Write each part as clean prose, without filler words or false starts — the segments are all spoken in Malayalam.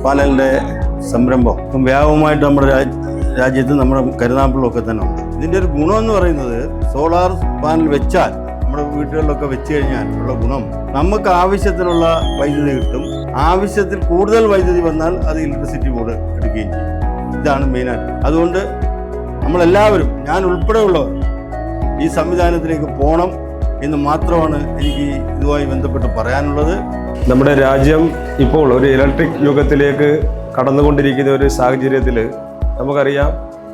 പാനലിൻ്റെ സംരംഭം ഇപ്പം വ്യാപകമായിട്ട് നമ്മുടെ രാജ്യത്ത് നമ്മുടെ കരുനാഗപ്പള്ളിയൊക്കെ തന്നെ ഉണ്ട്. ഇതിൻ്റെ ഒരു ഗുണമെന്ന് പറയുന്നത് സോളാർ പാനൽ വെച്ചാൽ നമ്മുടെ വീടുകളിലൊക്കെ വെച്ച് കഴിഞ്ഞാൽ ഉള്ള ഗുണം നമുക്ക് ആവശ്യത്തിനുള്ള വൈദ്യുതി കിട്ടും. ആവശ്യത്തിൽ കൂടുതൽ വൈദ്യുതി വന്നാൽ അത് ഇലക്ട്രിസിറ്റി ബോർഡ് എടുക്കുകയും ചെയ്യും. ഇതാണ് മെയിനായിട്ട്. അതുകൊണ്ട് നമ്മളെല്ലാവരും, ഞാൻ ഉൾപ്പെടെയുള്ളവർ, ഈ സംവിധാനത്തിലേക്ക് പോകണം എന്ന് മാത്രമാണ് എനിക്ക് ഇതുമായി ബന്ധപ്പെട്ട് പറയാനുള്ളത്. നമ്മുടെ രാജ്യം ഇപ്പോൾ ഒരു ഇലക്ട്രിക് യുഗത്തിലേക്ക് കടന്നുകൊണ്ടിരിക്കുന്ന ഒരു സാഹചര്യത്തിൽ നമുക്കറിയാം,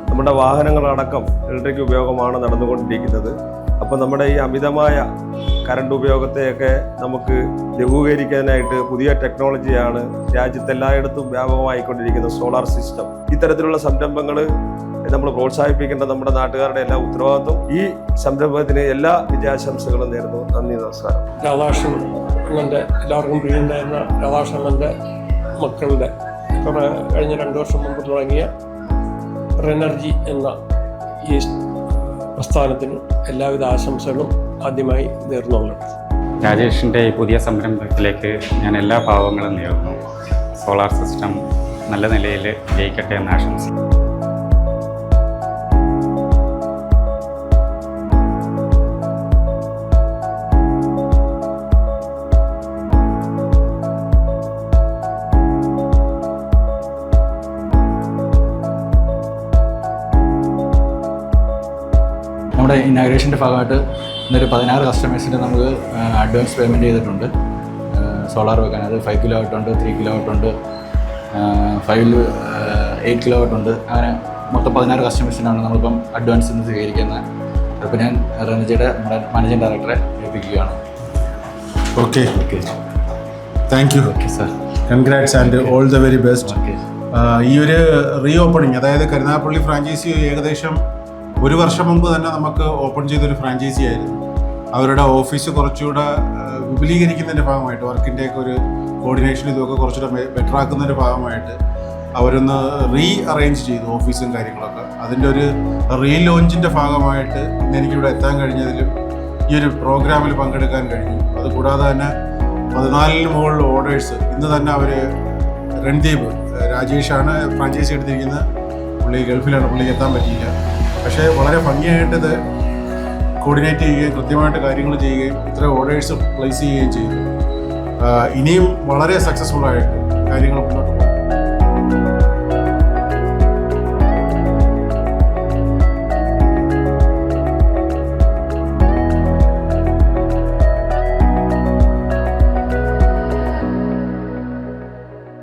നമ്മുടെ വാഹനങ്ങളടക്കം ഇലക്ട്രിക് ഉപയോഗമാണ് നടന്നുകൊണ്ടിരിക്കുന്നത്. അപ്പോൾ നമ്മുടെ ഈ അമിതമായ കറണ്ട് ഉപയോഗത്തെയൊക്കെ നമുക്ക് ലഘൂകരിക്കാനായിട്ട് പുതിയ ടെക്നോളജിയാണ് രാജ്യത്തെല്ലായിടത്തും വ്യാപകമായിക്കൊണ്ടിരിക്കുന്ന സോളാർ സിസ്റ്റം. ഇത്തരത്തിലുള്ള സംരംഭങ്ങൾ നമ്മൾ പ്രോത്സാഹിപ്പിക്കേണ്ട നമ്മുടെ നാട്ടുകാരുടെ എല്ലാ ഉത്തരവാദിത്വം. ഈ സംരംഭത്തിന് എല്ലാ വിജയാശംസകളും നേരുന്നു. നന്ദി, നമസ്കാരം. രാധാകൃഷ്ണൻ അണ്ണൻ്റെ, എല്ലാവർക്കും പ്രിയനായിരുന്ന രാധാകൃഷ്ണൻ അണ്ണൻ്റെ മക്കളുടെ കഴിഞ്ഞ 2 വർഷം മുമ്പ് തുടങ്ങിയ റെനർജി എന്ന ഈ പ്രസ്ഥാനത്തിന് എല്ലാവിധ ആശംസകളും ആദ്യമായി നേർന്നുകൊള്ളുന്നു. രാജേഷിൻ്റെ ഈ പുതിയ സംരംഭത്തിലേക്ക് ഞാൻ എല്ലാ ഭാവങ്ങളും നേരുന്നു. സോളാർ സിസ്റ്റം നല്ല നിലയിൽ ജയിക്കട്ടെ എന്ന് ആശംസിക്കുന്നു. നമ്മുടെ ഇനാഗ്രേഷൻ്റെ ഭാഗമായിട്ട് ഇന്നൊരു 16 കസ്റ്റമേഴ്സിൻ്റെ നമുക്ക് അഡ്വാൻസ് പേയ്മെൻറ്റ് ചെയ്തിട്ടുണ്ട്. സോളാർ വെക്കാൻ അത് 5 കിലോ വാട്ട് ഉണ്ട്, 3 കിലോ വാട്ട് ഉണ്ട്, 8 കിലോ വാട്ട് ഉണ്ട്. അങ്ങനെ മൊത്തം 16 കസ്റ്റമേഴ്സിനാണ് നമ്മളിപ്പം അഡ്വാൻസ് ഇന്ന് സ്വീകരിക്കുന്നത്. അപ്പോൾ ഞാൻ റെനർജിയുടെ നമ്മുടെ മാനേജിംഗ് ഡയറക്ടറെ ഏൽപ്പിക്കുകയാണ്. Okay, thank you. Okay sir, congrats and all the very best. Okay. ഈ ഒരു റീ ഓപ്പണിങ്, അതായത് കരുനാഗപ്പള്ളി ഫ്രാഞ്ചൈസി ഏകദേശം 1 വർഷം മുമ്പ് തന്നെ നമുക്ക് ഓപ്പൺ ചെയ്തൊരു ഫ്രാഞ്ചൈസി ആയിരുന്നു. അവരുടെ ഓഫീസ് കുറച്ചുകൂടെ വിപുലീകരിക്കുന്നതിൻ്റെ ഭാഗമായിട്ട്, വർക്കിൻ്റെയൊക്കെ ഒരു കോർഡിനേഷൻ ഇതൊക്കെ കുറച്ചുകൂടെ ബെറ്റർ ആക്കുന്നതിൻ്റെ ഭാഗമായിട്ട് അവരൊന്ന് റീ അറേഞ്ച് ചെയ്തു ഓഫീസും കാര്യങ്ങളൊക്കെ. അതിൻ്റെ ഒരു റീ ലോഞ്ചിൻ്റെ ഭാഗമായിട്ട് ഇന്ന് എനിക്കിവിടെ എത്താൻ കഴിഞ്ഞതിലും ഈ ഒരു പ്രോഗ്രാമിൽ പങ്കെടുക്കാൻ കഴിഞ്ഞു. അതുകൂടാതെ തന്നെ 14 മുകളിൽ ഓർഡേഴ്സ് ഇന്ന് തന്നെ അവർ രൺദീപ് രാജേഷാണ് ഫ്രാഞ്ചൈസി എടുത്തിരിക്കുന്നത്. പുള്ളി ഗൾഫിലാണ്, പുള്ളിക്ക് എത്താൻ പറ്റിയില്ല. പക്ഷേ വളരെ ഭംഗിയായിട്ട് ഇത് കോർഡിനേറ്റ് ചെയ്യുകയും കൃത്യമായിട്ട് കാര്യങ്ങൾ ചെയ്യുകയും ഇത്ര ഓർഡേഴ്സ് പ്ലേസ് ചെയ്യുകയും ചെയ്തു. ഇനിയും വളരെ സക്സസ്ഫുള്ളായിട്ട് കാര്യങ്ങൾ